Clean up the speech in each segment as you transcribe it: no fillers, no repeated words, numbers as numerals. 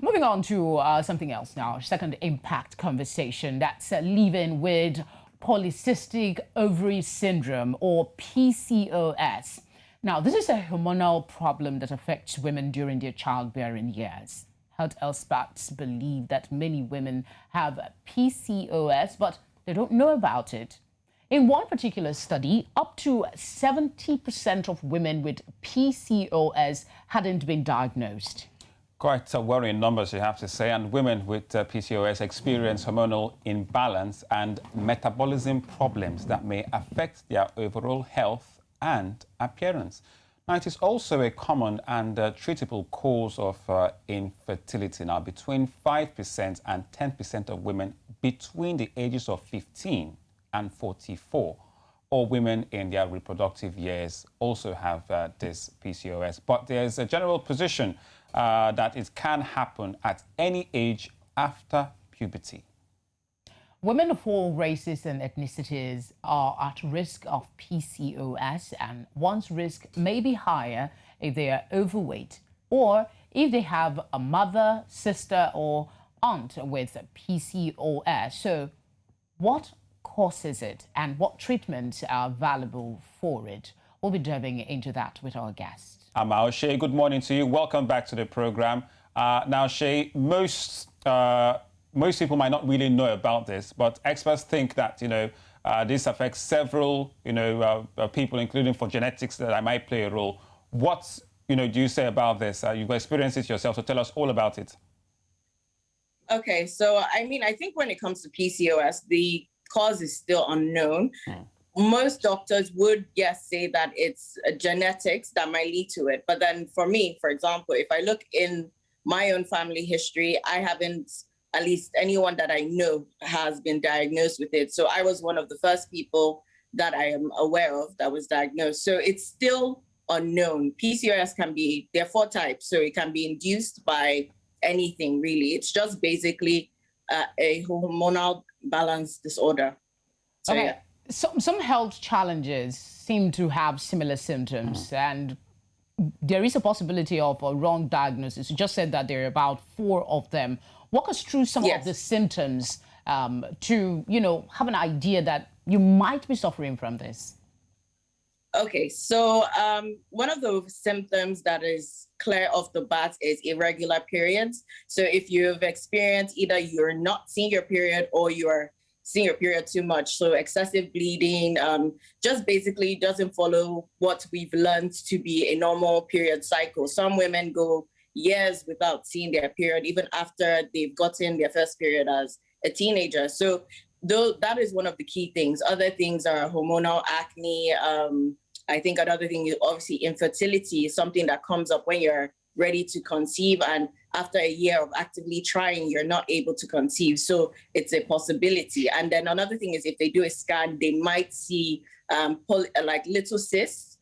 Moving on to something else now, second impact conversation. That's living with Polycystic Ovary Syndrome, or PCOS. Now, this is a hormonal problem that affects women during their childbearing years. Health experts believe that many women have PCOS, but they don't know about it. In one particular study, up to 70% of women with PCOS hadn't been diagnosed. Quite worrying numbers, you have to say. And women with PCOS experience hormonal imbalance and metabolism problems that may affect their overall health and appearance. Now, it is also a common and treatable cause of infertility. Now, between 5% and 10% of women between the ages of 15 and 44, or women in their reproductive years, also have this PCOS. But there's a general position that it can happen at any age after puberty. Women of all races and ethnicities are at risk of PCOS, and one's risk may be higher if they are overweight or if they have a mother, sister, or aunt with PCOS. So, what causes it and what treatments are available for it? We'll be diving into that with our guest. Amao, Seyi, good morning to you. Welcome back to the program. Now, Seyi, most people might not really know about this, but experts think that, this affects several, people, including for genetics, that I might play a role. What, do you say about this? You've experienced it yourself, so tell us all about it. Okay, so I think when it comes to PCOS, the cause is still unknown. Most doctors would, yes, say that it's genetics that might lead to it. But then for me, for example, if I look in my own family history, I haven't, at least anyone that I know has been diagnosed with it. So I was one of the first people that I am aware of that was diagnosed. So it's still unknown. PCOS there are 4 types. So it can be induced by anything, really. It's just basically a hormonal balance disorder. So, okay. Yeah. Some health challenges seem to have similar symptoms, and there is a possibility of a wrong diagnosis. You just said that there are about 4 of them. Walk us through some of the symptoms to, have an idea that you might be suffering from this. Okay, so one of the symptoms that is clear off the bat is irregular periods. So if you've experienced either you're not seeing your period or you're seeing your period too much, so excessive bleeding, just basically doesn't follow what we've learned to be a normal period cycle. Some women go years without seeing their period, even after they've gotten their first period as a teenager. So that is one of the key things. Other things are hormonal acne. I think another thing is obviously infertility is something that comes up when you're ready to conceive, and after a year of actively trying, you're not able to conceive. So it's a possibility. And then another thing is if they do a scan, they might see like little cysts,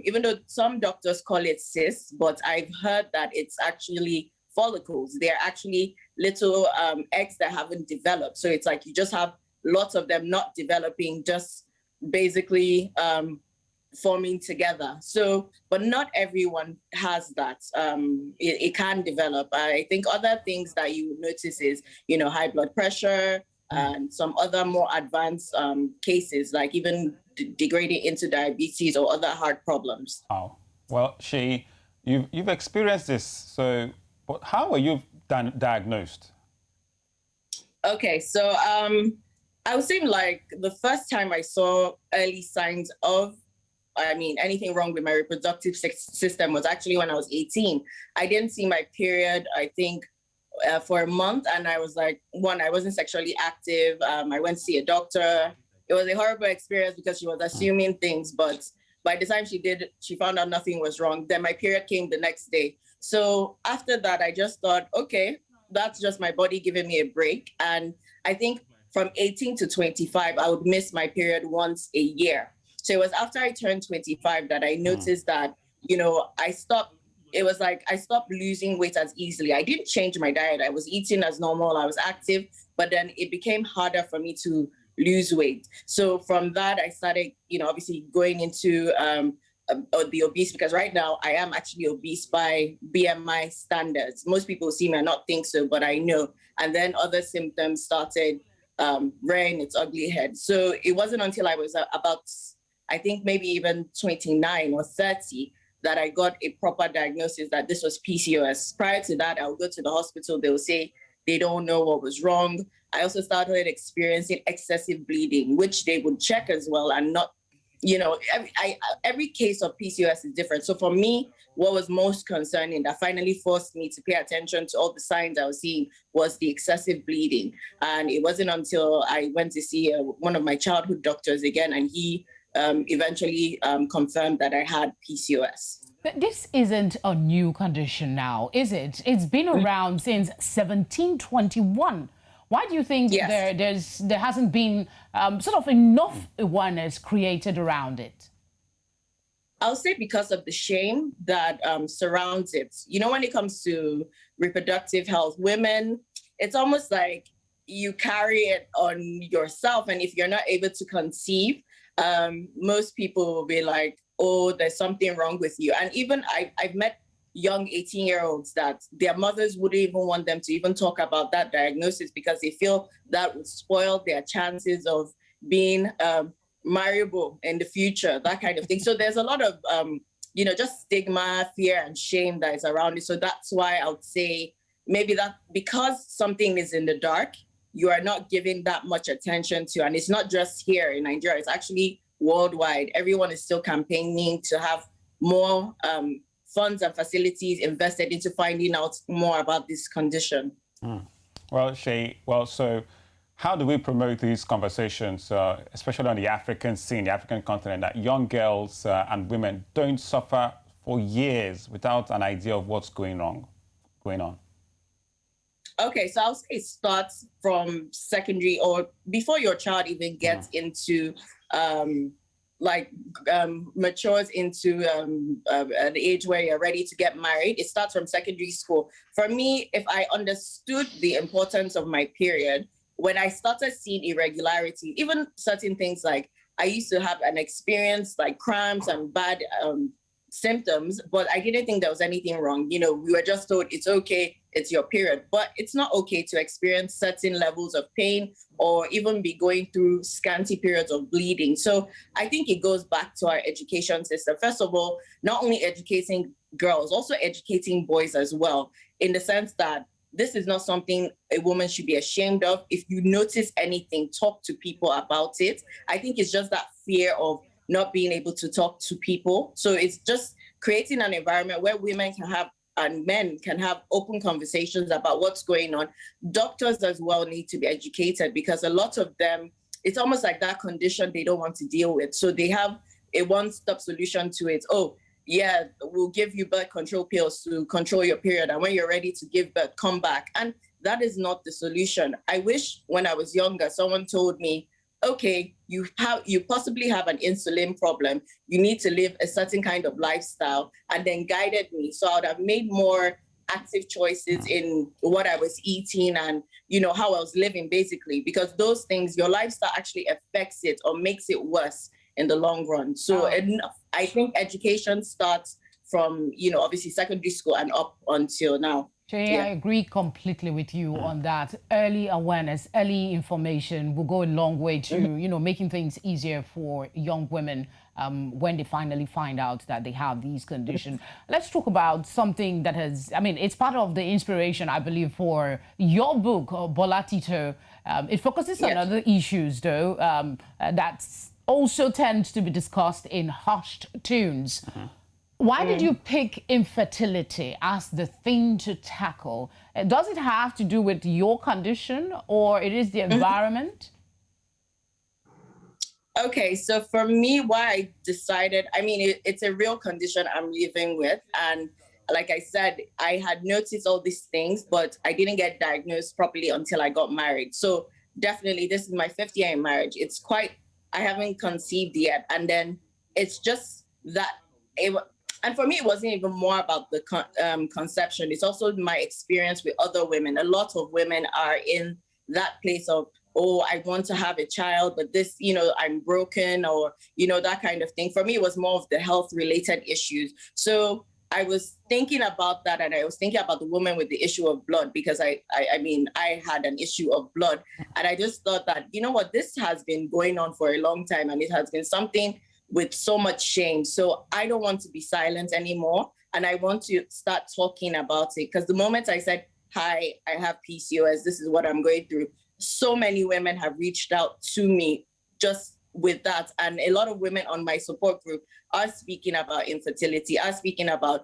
even though some doctors call it cysts, but I've heard that it's actually follicles. They're actually little eggs that haven't developed. So it's like you just have lots of them not developing, just basically forming together. So, but not everyone has that. It can develop. I think other things that you notice is, high blood pressure and some other more advanced cases, like even degrading into diabetes or other heart problems. Oh, well, Seyi, you've experienced this. So, but how were you diagnosed? Okay, so I would say like the first time I saw early signs of anything wrong with my reproductive system was actually when I was 18. I didn't see my period, I think, for a month. And I was like, I wasn't sexually active. I went to see a doctor. It was a horrible experience because she was assuming things. But by the time she found out nothing was wrong. Then my period came the next day. So after that, I just thought, okay, that's just my body giving me a break. And I think from 18 to 25, I would miss my period once a year. So it was after I turned 25 that I noticed that, I stopped losing weight as easily. I didn't change my diet. I was eating as normal. I was active, but then it became harder for me to lose weight. So from that, I started, obviously going into or the obese, because right now I am actually obese by BMI standards. Most people see me and not think so, but I know. And then other symptoms started rearing its ugly head. So it wasn't until I was about, I think maybe even 29 or 30, that I got a proper diagnosis that this was PCOS. Prior to that, I would go to the hospital, they will say they don't know what was wrong. I also started experiencing excessive bleeding, which they would check as well, and not, every case of PCOS is different. So for me, what was most concerning that finally forced me to pay attention to all the signs I was seeing was the excessive bleeding. And it wasn't until I went to see one of my childhood doctors again, and he eventually confirmed that I had PCOS. But this isn't a new condition now, is it? It's been around since 1721. Why do you think there hasn't been sort of enough awareness created around it? I'll say because of the shame that surrounds it. When it comes to reproductive health, women, it's almost like you carry it on yourself. And if you're not able to conceive, most people will be like, oh, there's something wrong with you. And even I've met young 18-year-olds that their mothers wouldn't even want them to even talk about that diagnosis because they feel that would spoil their chances of being marriable in the future, that kind of thing. So there's a lot of, just stigma, fear, and shame that is around it. So that's why I would say maybe that because something is in the dark, you are not giving that much attention to. And it's not just here in Nigeria, it's actually worldwide. Everyone is still campaigning to have more funds and facilities invested into finding out more about this condition. Well, Seyi, so how do we promote these conversations, especially on the African scene, the African continent, that young girls and women don't suffer for years without an idea of what's going on? Okay, so I'll say it starts from secondary or before your child even gets into matures into an age where you're ready to get married. It starts from secondary school. For me, if I understood the importance of my period, when I started seeing irregularity, even certain things like I used to have an experience like cramps and bad symptoms, but I didn't think there was anything wrong. We were just told it's okay, it's your period, but it's not okay to experience certain levels of pain or even be going through scanty periods of bleeding. So I think it goes back to our education system. First of all, not only educating girls, also educating boys as well, in the sense that this is not something a woman should be ashamed of. If you notice anything, talk to people about it. I think it's just that fear of not being able to talk to people. So it's just creating an environment where women can have and men can have open conversations about what's going on. Doctors as well need to be educated because a lot of them, it's almost like that condition they don't want to deal with. So they have a one-stop solution to it. Oh, yeah, we'll give you birth control pills to control your period. And when you're ready to give birth, come back. And that is not the solution. I wish when I was younger, someone told me, okay, you possibly have an insulin problem. You need to live a certain kind of lifestyle, and then guided me. So I would have made more active choices in what I was eating and, how I was living basically, because those things, your lifestyle actually affects it or makes it worse in the long run. So I think education starts from, obviously secondary school and up until now. Seyi, I agree completely with you on that. Early awareness, early information will go a long way to, making things easier for young women when they finally find out that they have these conditions. Let's talk about something that it's part of the inspiration, I believe, for your book, Bolatito. It focuses on other issues, though, that also tend to be discussed in hushed tones. Why did you pick infertility as the thing to tackle? Does it have to do with your condition or it is the environment? Okay, so for me, why I decided, it's a real condition I'm living with. And like I said, I had noticed all these things, but I didn't get diagnosed properly until I got married. So definitely, this is my 5th year in marriage. I haven't conceived yet. And then it's just that and for me, it wasn't even more about the conception. It's also my experience with other women. A lot of women are in that place of, oh, I want to have a child, but this, I'm broken, or, that kind of thing. For me, it was more of the health related issues. So I was thinking about that, and I was thinking about the woman with the issue of blood, because I had an issue of blood, and I just thought that, this has been going on for a long time, and it has been something with so much shame. So I don't want to be silent anymore, and I want to start talking about it, because the moment I said, hi, I have PCOS, this is what I'm going through, so many women have reached out to me just with that. And a lot of women on my support group are speaking about infertility, are speaking about,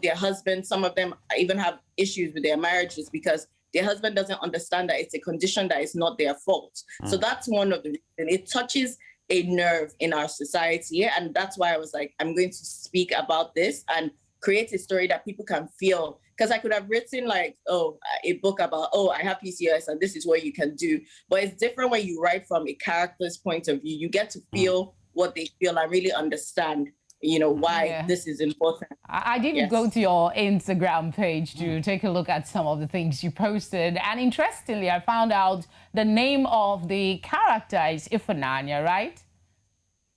their husband, some of them even have issues with their marriages because their husband doesn't understand that it's a condition that is not their fault. So that's one of the reasons. It touches a nerve in our society. And that's why I was like, I'm going to speak about this and create a story that people can feel. Because I could have written a book about, I have PCOS and this is what you can do. But it's different when you write from a character's point of view. You get to feel what they feel and really understand, why this is important. I did go to your Instagram page to take a look at some of the things you posted. And interestingly, I found out the name of the character is Ifunanya, right?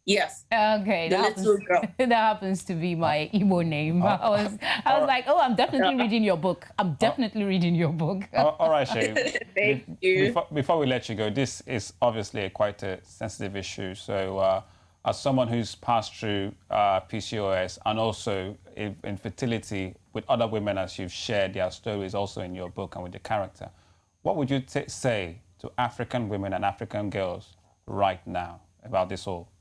Yes. Okay. That happens to be my Igbo name. I was like, I'm definitely reading your book. I'm definitely reading your book. All right, Seyi. Thank you. Before we let you go, this is obviously quite a sensitive issue. So as someone who's passed through PCOS and also infertility with other women, as you've shared their stories also in your book and with the character, what would you say to African women and African girls right now about this all?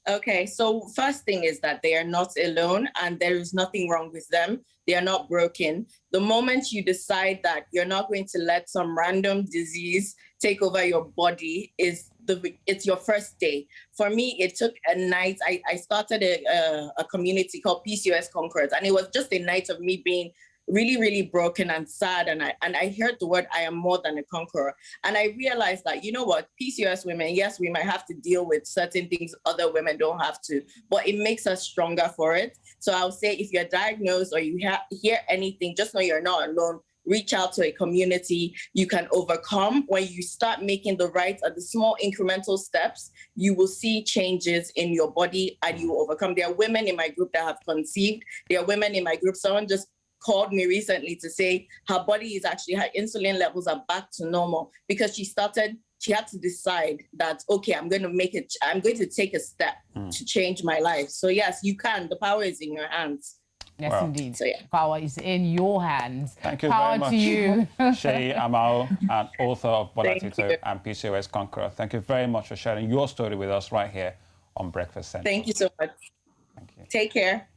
Okay, so first thing is that they are not alone and there is nothing wrong with them. They are not broken. The moment you decide that you're not going to let some random disease take over your body it's your first day. For me, it took a night. I started a community called PCOS Conquerors, and it was just a night of me being really, really broken and sad. And I heard the word, I am more than a conqueror. And I realized that, PCOS women, yes, we might have to deal with certain things other women don't have to, but it makes us stronger for it. So I'll say, if you're diagnosed or you hear anything, just know you're not alone. Reach out to a community. You can overcome. When you start making the small incremental steps, you will see changes in your body and you will overcome. There are women in my group that have conceived. There are women in my group. Someone just called me recently to say her insulin levels are back to normal because she had to decide that, okay, I'm going to take a step to change my life. So yes, you can. The power is in your hands. Yes, indeed. So, power is in your hands. Thank you power very much. To you. Seyi Amao, and author of Bolatito and PCOS Conqueror. Thank you very much for sharing your story with us right here on Breakfast Central. Thank you so much. Thank you. Take care.